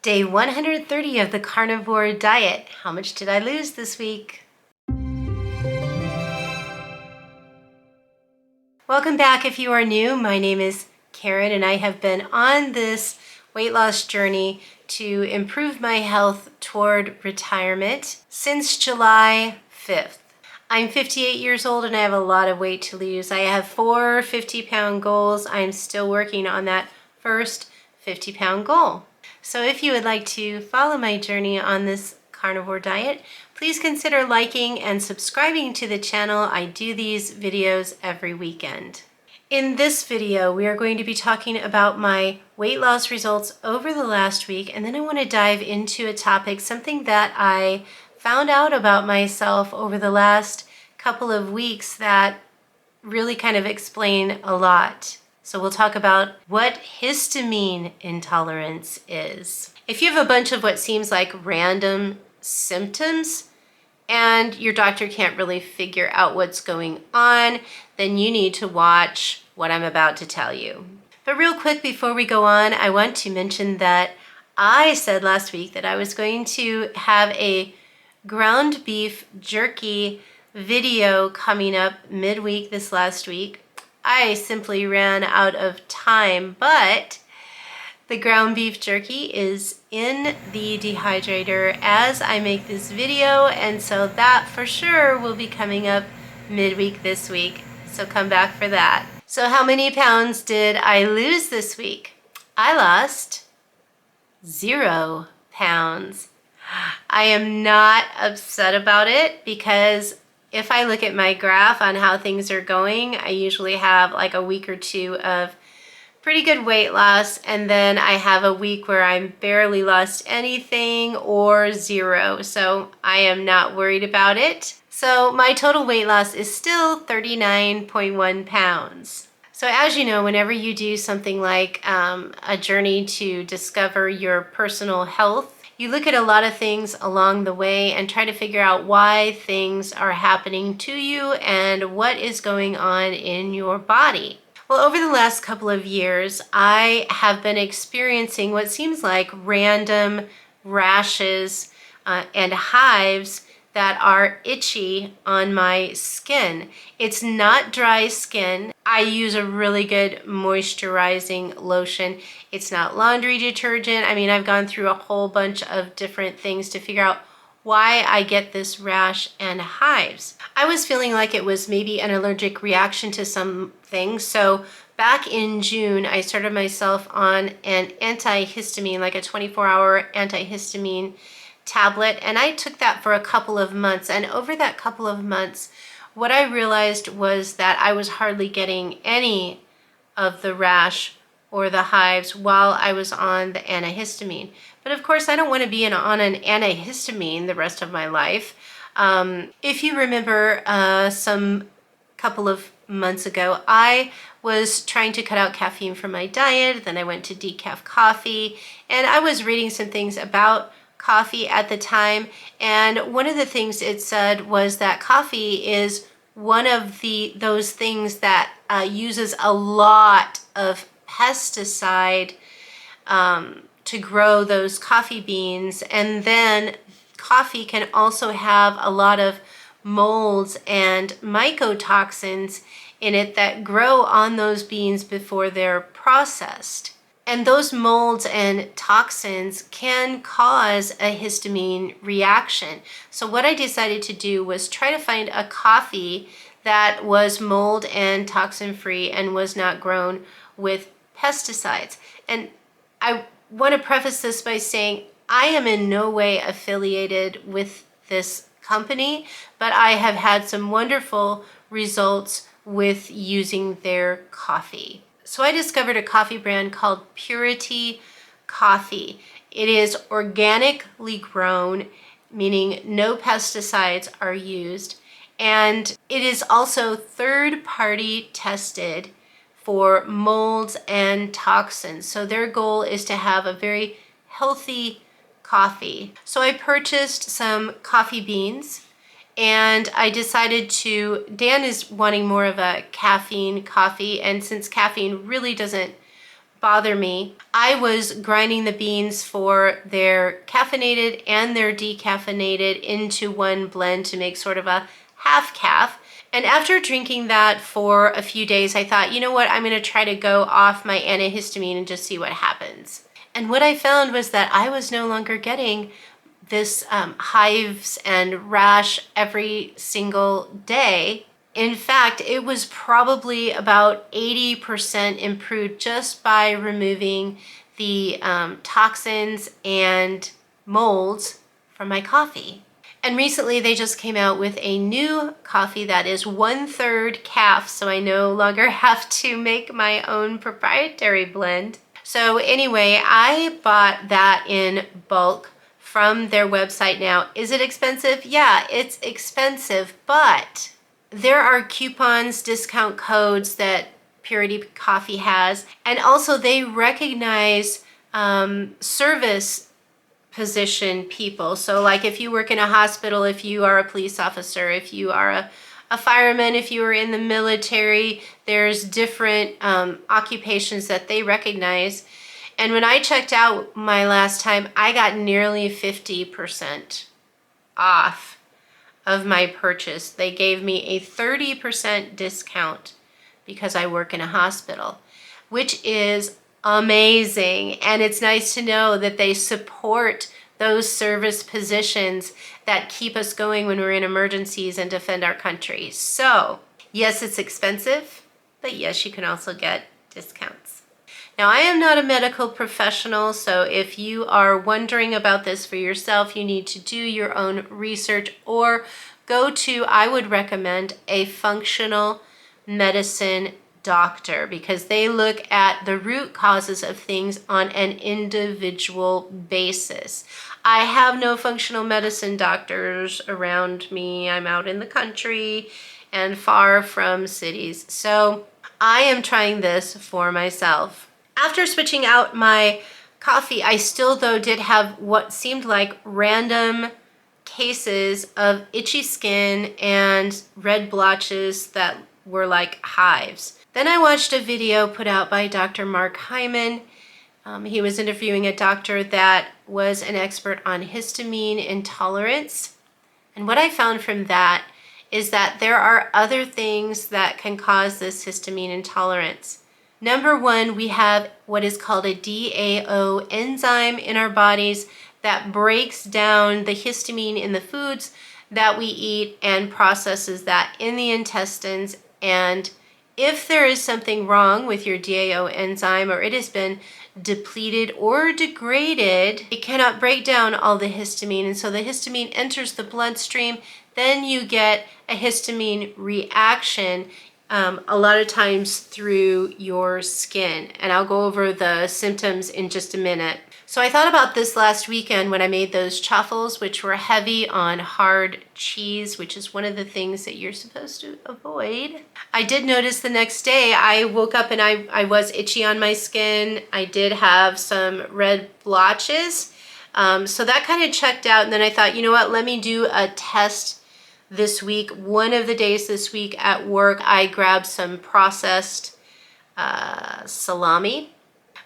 Day 130 of the carnivore diet. How much did I lose this week? Welcome back if you are new. My name is Karyn and I have been on this weight loss journey to improve my health toward retirement since July 5th. I'm 58 years old and I have a lot of weight to lose. I have 4 50-pound goals. I'm still working on that first 50-pound goal. So if you would like to follow my journey on this carnivore diet, please consider liking and subscribing to the channel. I do these videos every weekend. In this video, we are going to be talking about my weight loss results over the last week, and then I want to dive into a topic, something that I found out about myself over the last couple of weeks that really kind of explain a lot. So we'll talk about what histamine intolerance is. If you have a bunch of what seems like random symptoms and your doctor can't really figure out what's going on, then you need to watch what I'm about to tell you. But real quick before we go on, I want to mention that I said last week that I was going to have a ground beef jerky video coming up midweek this last week. I simply ran out of time, but the ground beef jerky is in the dehydrator as I make this video, and so that for sure will be coming up midweek this week, so come back for that. So how many pounds did I lose this week? I lost 0 pounds. I am not upset about it because if I look at my graph on how things are going, I usually have like a week or two of pretty good weight loss, and then I have a week where I'm barely lost anything or 0. So I am not worried about it. So my total weight loss is still 39.1 pounds. So as you know, whenever you do something like a journey to discover your personal health, you look at a lot of things along the way and try to figure out why things are happening to you and what is going on in your body. Well, over the last couple of years, I have been experiencing what seems like random rashes and hives that are itchy on my skin. It's not dry skin. I use a really good moisturizing lotion. It's not laundry detergent. I mean, I've gone through a whole bunch of different things to figure out why I get this rash and hives. I was feeling like it was maybe an allergic reaction to something. So back in June, I started myself on an antihistamine, like a 24-hour antihistamine tablet, and I took that for a couple of months. And over that couple of months, what I realized was that I was hardly getting any of the rash or the hives while I was on the antihistamine. But of course, I don't want to be on an antihistamine the rest of my life. If you remember some couple of months ago, I was trying to cut out caffeine from my diet. Then I went to decaf coffee, and I was reading some things about coffee at the time, and one of the things it said was that coffee is one of those things that uses a lot of pesticide to grow those coffee beans, and then coffee can also have a lot of molds and mycotoxins in it that grow on those beans before they're processed. And those molds and toxins can cause a histamine reaction. So what I decided to do was try to find a coffee that was mold and toxin free and was not grown with pesticides. And I want to preface this by saying I am in no way affiliated with this company, but I have had some wonderful results with using their coffee. So I discovered a coffee brand called Purity Coffee. It is organically grown, meaning no pesticides are used, and it is also third-party tested for molds and toxins. So their goal is to have a very healthy coffee. So I purchased some coffee beans, and I decided Dan is wanting more of a caffeine coffee, and since caffeine really doesn't bother me. I was grinding the beans for their caffeinated and their decaffeinated into one blend to make sort of a half calf. And after drinking that for a few days, I thought, you know what, I'm going to try to go off my antihistamine and just see what happens. And what I found was that I was no longer getting this hives and rash every single day. In fact, it was probably about 80% improved just by removing the toxins and molds from my coffee. And recently they just came out with a new coffee that is 1/3 calf, so I no longer have to make my own proprietary blend. So anyway, I bought that in bulk from their website now. Is it expensive? Yeah, it's expensive, but there are coupons, discount codes that Purity Coffee has, and also they recognize service position people. So like if you work in a hospital, if you are a police officer, if you are a fireman, if you are in the military, there's different occupations that they recognize. And when I checked out my last time, I got nearly 50% off of my purchase. They gave me a 30% discount because I work in a hospital, which is amazing. And it's nice to know that they support those service positions that keep us going when we're in emergencies and defend our country. So yes, it's expensive, but yes, you can also get discounts. Now, I am not a medical professional, so if you are wondering about this for yourself, you need to do your own research or go to, I would recommend, a functional medicine doctor, because they look at the root causes of things on an individual basis. I have no functional medicine doctors around me. I'm out in the country and far from cities. So I am trying this for myself. After switching out my coffee, I still though did have what seemed like random cases of itchy skin and red blotches that were like hives. Then I watched a video put out by Dr. Mark Hyman. He was interviewing a doctor that was an expert on histamine intolerance. And what I found from that is that there are other things that can cause this histamine intolerance. Number one, we have what is called a DAO enzyme in our bodies that breaks down the histamine in the foods that we eat and processes that in the intestines. And if there is something wrong with your DAO enzyme, or it has been depleted or degraded, it cannot break down all the histamine. And so the histamine enters the bloodstream, then you get a histamine reaction, a lot of times through your skin. And I'll go over the symptoms in just a minute. So I thought about this last weekend when I made those chaffles, which were heavy on hard cheese, which is one of the things that you're supposed to avoid. I did notice the next day I woke up and I was itchy on my skin. I did have some red blotches. So that kind of checked out. And then I thought, you know what, let me do a test this week. One of the days this week at work, I grabbed some processed salami,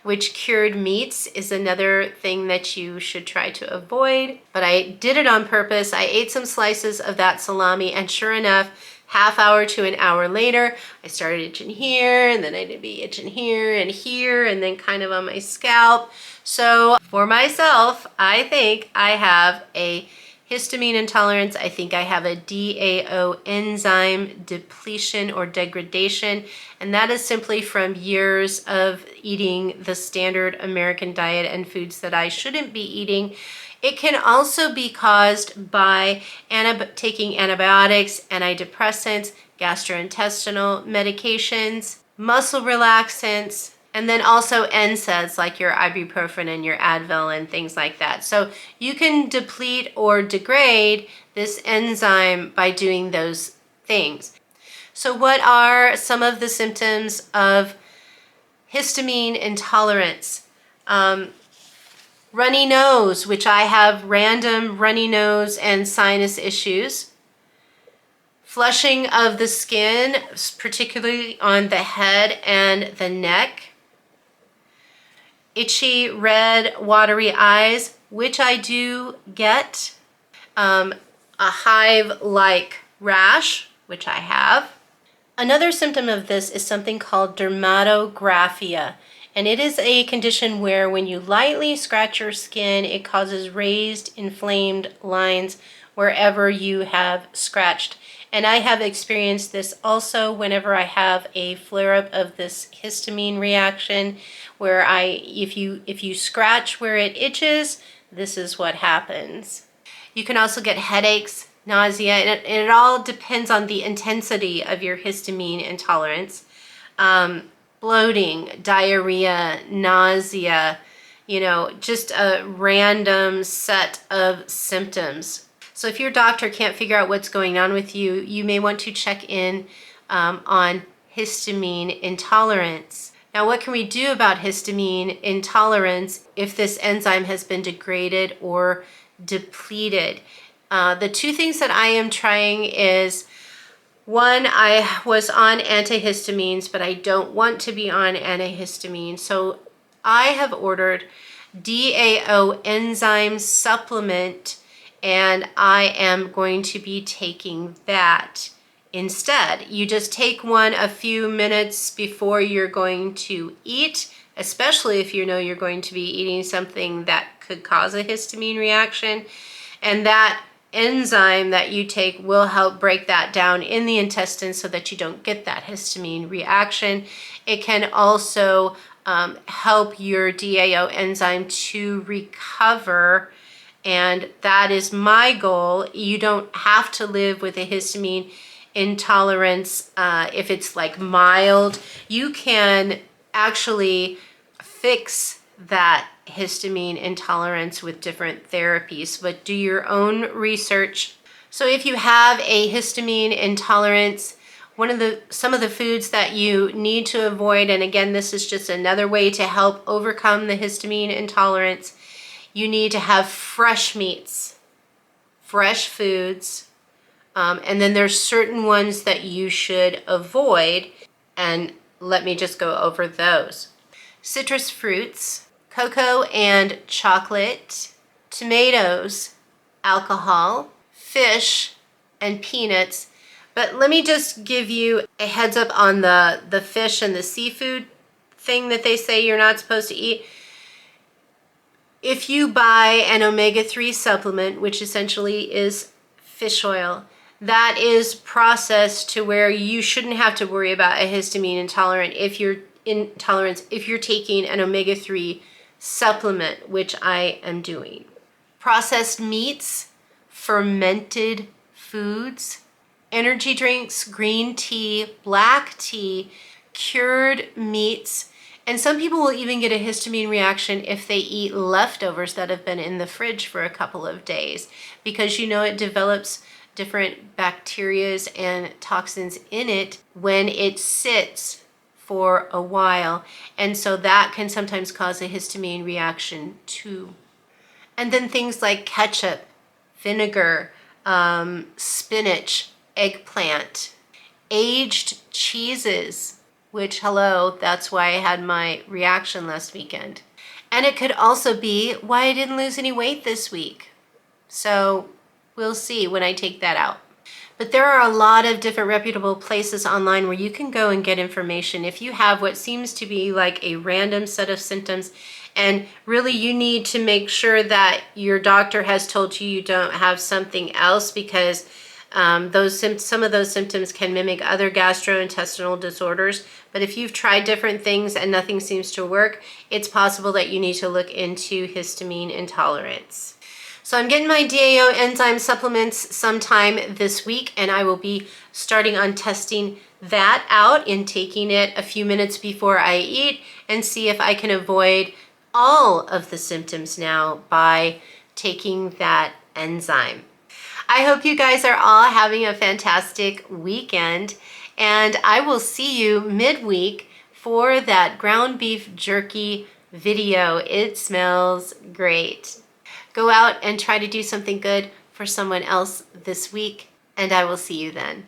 which cured meats is another thing that you should try to avoid. But I did it on purpose. I ate some slices of that salami, and sure enough, half hour to an hour later, I started itching here, and then I'd be itching here, and then kind of on my scalp. So for myself, I think I have a histamine intolerance. I think I have a DAO enzyme depletion or degradation, and that is simply from years of eating the standard American diet and foods that I shouldn't be eating. It can also be caused by taking antibiotics, antidepressants, gastrointestinal medications, muscle relaxants, and then also NSAIDs like your ibuprofen and your Advil and things like that. So you can deplete or degrade this enzyme by doing those things. So what are some of the symptoms of histamine intolerance? Runny nose, which I have random runny nose and sinus issues. Flushing of the skin, particularly on the head and the neck. itchy, red, watery eyes, which I do get, a hive-like rash, which I have. Another symptom of this is something called dermatographia, and it is a condition where when you lightly scratch your skin, it causes raised, inflamed lines wherever you have scratched. And I have experienced this also whenever I have a flare-up of this histamine reaction, where if you scratch where it itches, this is what happens. You can also get headaches, nausea, and it all depends on the intensity of your histamine intolerance. Bloating, diarrhea, nausea, just a random set of symptoms. So if your doctor can't figure out what's going on with you, you may want to check in on histamine intolerance. Now, what can we do about histamine intolerance if this enzyme has been degraded or depleted? The two things that I am trying is, one, I was on antihistamines, but I don't want to be on antihistamines. So I have ordered DAO enzyme supplement, and I am going to be taking that instead. You just take one a few minutes before you're going to eat, especially if you know you're going to be eating something that could cause a histamine reaction. And that enzyme that you take will help break that down in the intestine so that you don't get that histamine reaction. It can also help your DAO enzyme to recover, and that is my goal. You don't have to live with a histamine intolerance if it's like mild. You can actually fix that histamine intolerance with different therapies, but do your own research. So if you have a histamine intolerance, some of the foods that you need to avoid, and again, this is just another way to help overcome the histamine intolerance, you need to have fresh meats, fresh foods, and then there's certain ones that you should avoid, and let me just go over those. Citrus fruits, cocoa and chocolate, tomatoes, alcohol, fish, and peanuts. But let me just give you a heads up on the fish and the seafood thing that they say you're not supposed to eat. If you buy an omega-3 supplement, which essentially is fish oil, that is processed to where you shouldn't have to worry about a histamine intolerance if you're taking an omega-3 supplement, which I am doing. Processed meats, fermented foods, energy drinks, green tea, black tea, cured meats, and some people will even get a histamine reaction if they eat leftovers that have been in the fridge for a couple of days, because it develops different bacterias and toxins in it when it sits for a while, and so that can sometimes cause a histamine reaction too. And then things like ketchup, vinegar, spinach, eggplant, aged cheeses, which, hello, that's why I had my reaction last weekend. And it could also be why I didn't lose any weight this week. So we'll see when I take that out. But there are a lot of different reputable places online where you can go and get information if you have what seems to be like a random set of symptoms, and really you need to make sure that your doctor has told you don't have something else, because some of those symptoms can mimic other gastrointestinal disorders. But if you've tried different things and nothing seems to work, it's possible that you need to look into histamine intolerance. So I'm getting my DAO enzyme supplements sometime this week, and I will be starting on testing that out in taking it a few minutes before I eat, and see if I can avoid all of the symptoms now by taking that enzyme. I hope you guys are all having a fantastic weekend, and I will see you midweek for that ground beef jerky video. It smells great. Go out and try to do something good for someone else this week, and I will see you then.